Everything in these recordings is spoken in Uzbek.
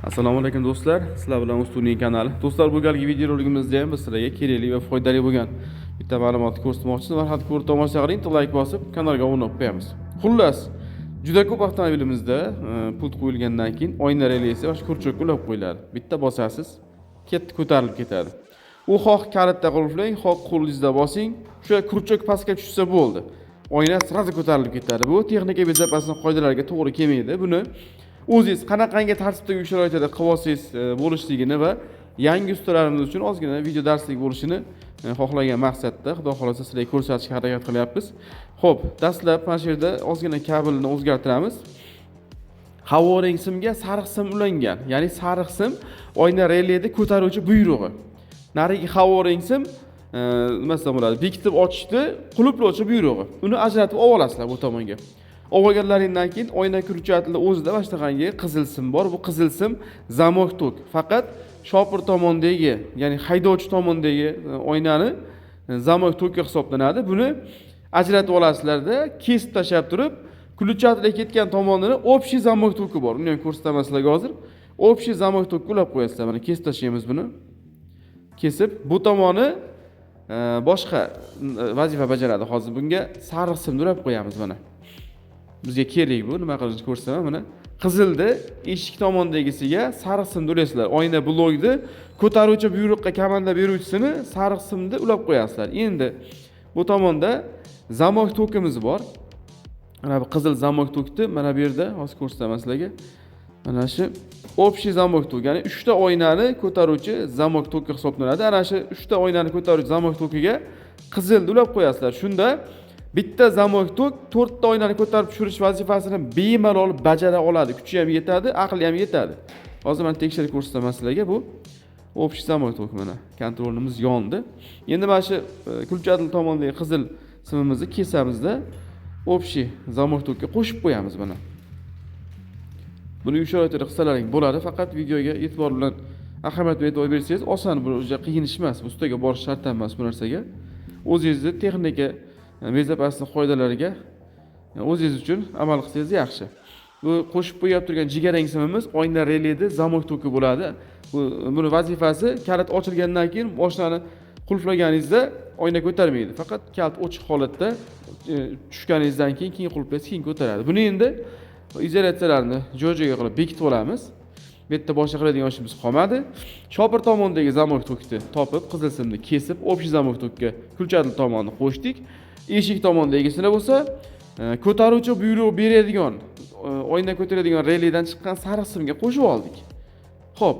Assalomu alaykum do'stlar. Sizlar bilan Ustunning kanali. Do'stlar, bu galgi videoroligimizda ham biz sizlarga kerakli va foydali bo'lgan bitta ma'lumotni ko'rsatmoqchimiz. Marhamat ko'rib tomosha qiling, like bosib, kanalga obuna bo'lib qo'yamiz. Xullas, juda ko'p avtomobilimizda pult qo'yilgandan keyin oyna relesi va kurchakka ulab qo'yiladi. Bitta bosasiz, ko'tarilib ketadi. U xoh kalitda qulflang, xoh qo'lingizda bosing, o'sha kurchak pastga tushsa bo'ldi. Oyna sirazi ko'tarilib ketadi. Bu texnika bezopaslik qoidalariga to'g'ri kelmaydi. Buni o'zingiz qanaqangi tartibdagi sharoitda qilib olsangiz bo'lishligini va yangi ustalarimiz uchun ozgina video darslik bo'lishini xohlagan maqsadda, xudo xolasa sizlarga ko'rsatishga harakat qilyapmiz. Xo'p, dastlab mana shu yerda ozgina kabelni o'zgartiramiz. Havorang simga sariq sim ulangan, ya'ni sariq sim oyna releda ko'taruvchi buyrug'i. Narigi havorang sim nimasi bo'ladi? Bekitib ochishni qulflovchi buyrug'i. Uni ajratib olasizlar bu tomonga. Olganlaringdan keyin oyna kurchatili o'zida mana shunaqangi qizil sim bor. Bu qizil sim zamok tok. Faqat shopir tomondagi, ya'ni haydovchi tomondagi oynani zamok toki hisoblanadi. Buni ajratib olasizlarda, kesib tashlab turib, kurchatili ketgan tomonini общий zamok toki bor. Uni ham ko'rsataman sizlarga hozir. Общий zamok toki ulab qo'yasizlar. Mana kesib tashlaymiz buni. Kesib, bu tomoni boshqa vazifa bajaradi. Hozir bunga sariq simni ulab qo'yamiz mana. Bizga kerak bu, nima qilishni ko'rsataman mana. Qizilni eshik tomondagisiga sariq simni ulasizlar. Oyna blokni ko'taruvchi buyruqqa kamanda beruvchisini sariq simni ulab qo'yasizlar. Endi bu tomonda zamok tokimiz bor. Mana bu qizil zamok tokni mana bu yerda hozir ko'rsataman sizlarga. Mana shu общий zamok tok, ya'ni 3 ta oynani ko'taruvchi zamok toki hisoblanadi. Ana shu 3 ta oynani ko'taruvchi zamok tokiga qizilni ulab qo'yasizlar. Shunda bitta zamok tok 4 ta oynani ko'tarib tushirish vazifasini bemalol bajara oladi. Kuchi ham yetadi, aqli ham yetadi. Hozir men tekshirib ko'rsataman sizlarga. Bu общий zamok tok mana. Kontrolimiz yondi. Endi mana shu kulchatil tomondagi qizil simimizni kesamizda общий zamok tokka qo'shib qo'yamiz mana. Buni sharoitda qilsalaring bo'ladi, faqat videoga e'tibor bilan ahamiyat bersangiz oson, bu qiyin ish emas. Ustiga borish shart emas bu narsaga. O'zingizni texnika bezopaslik qoidalariga o'zingiz uchun amal qilsangiz yaxshi. Bu qo'shib qo'yib turgan jigarrang simimiz oyna releda zamok toki bo'ladi. Buni vazifasi kalit ochilgandan keyin mashinani qulflaganingizda oyna ko'tarmaydi. Faqat kalit ochiq holatda tushganingizdan keyin qulflaysiz, keyin ko'taradi. Buni endi izolyatsiyalarni joy-joyga qilib bekitib olamiz. Bu yerda boshqa qiladigan ishimiz qolmadi. Shopir tomondagi zamok tokni topib, qizil simni kesib, общий zamok tokka kulchatil tomonni qo'shdik. Eshik tomondagisini bo'lsa, ko'taruvchi buyruq beradigan, oyna ko'taradigan relaydan chiqqan sariq simga qo'shib oldik. Xo'p.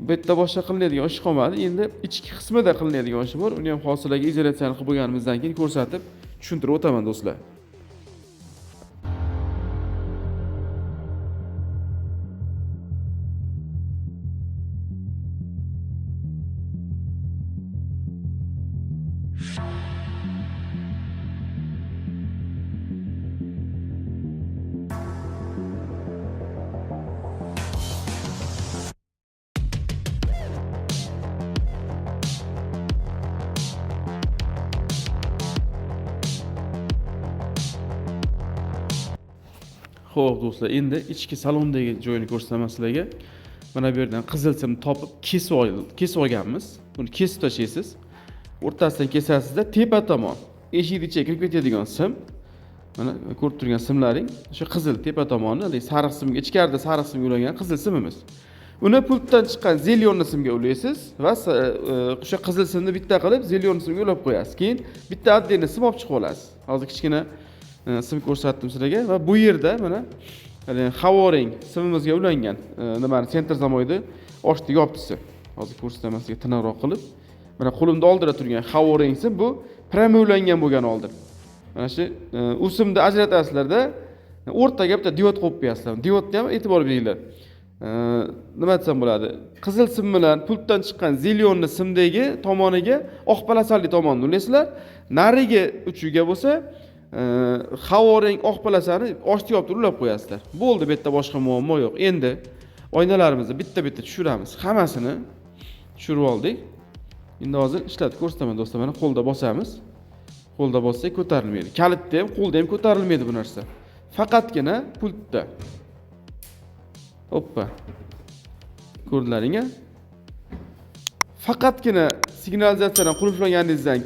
Bu yerda boshqa qilinadigan ish qolmadi. Endi ichki qismida qilinadigan ish bor. Uni ham hozirlarga izolyatsiyani qilib bo'lganimizdan keyin ko'rsatib, tushuntirib o'taman do'stlar. Xo'p do'stlar, endi ichki salondagi joyini ko'rsataman sizlarga. Mana bu yerdan qizil simni topib kesib olganmiz. Buni kesib tashlaysiz. O'rtasidan kesasizda, tepa tomon eshikning ichiga kirib ketadigan sim. Mana ko'rib turgan simlaring, o'sha qizil tepa tomoni, sariq simga, ichkarida sariq simga ulangan qizil simimiz. Uni pultdan chiqqan zelyonni simga ulaysiz va o'sha qizil simni bitta qilib zelyonni simga ulab qo'yasiz. Keyin bitta отдельный sim olib chiqib olasiz. Hozir kichkina sim ko'rsatdim sizlarga va bu yerda mana havorang simimizga ulangan nimani sentr zamoyni ochdi yopdisi. Hozir ko'rsataman sizga tinchroq qilib. Mana qo'limda oldida turgan havorang sim bu prama ulangan bo'lgan oldin. Mana shu u simni ajratasizlarda o'rtaga bitta diod qo'yib qo'yasizlar. Diodga ham e'tibor beringlar. Nima desam bo'ladi? Qizil sim bilan pultdan chiqqan zelyonni simdagi tomoniga oq palasalli tomonni ulaysizlar. Narigi uchiga bo'lsa havorang oq palasani ochdi yopib ulab qo'yasizlar. Bo'ldi, bu yerda boshqa muammo yo'q. Endi oynalarimizni bitta-bitta tushiramiz. Hammasini tushirib oldik. Endi hozir ishlatib ko'rsataman do'stlar. Mana qo'lda bosamiz. Qo'lda bossak ko'tarilmaydi. Kalitda ham, qo'lda ham ko'tarilmaydi bu narsa. Faqatgina pultda. Hoppa. ko'rdilaring a? Faqatgina signalizatsiyadan qulflaganingizdan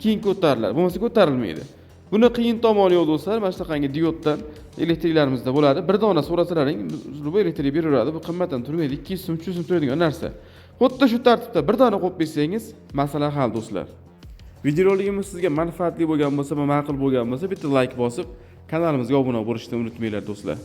keyin ko'tariladi. Bo'lmasa ko'tarilmaydi. Buni qiyin tomoni yo'q do'stlar. Mana shunaqangi dioddan elektriklarimizda bo'ladi. Bir dona so'rasalaring, bu elektrik beraveradi. Bu qimmatdan turmaydi. 200 so'm, 300 so'm turadigan narsa. Xuddi shu tartibda bir dona qo'yib bersangiz, masala hal do'stlar. Videoroligimiz sizga manfaatli bo'lgan bo'lsa va ma'qul bo'lgan bo'lsa, bitta like bosib, kanalimizga obuna bo'lishni unutmanglar do'stlar.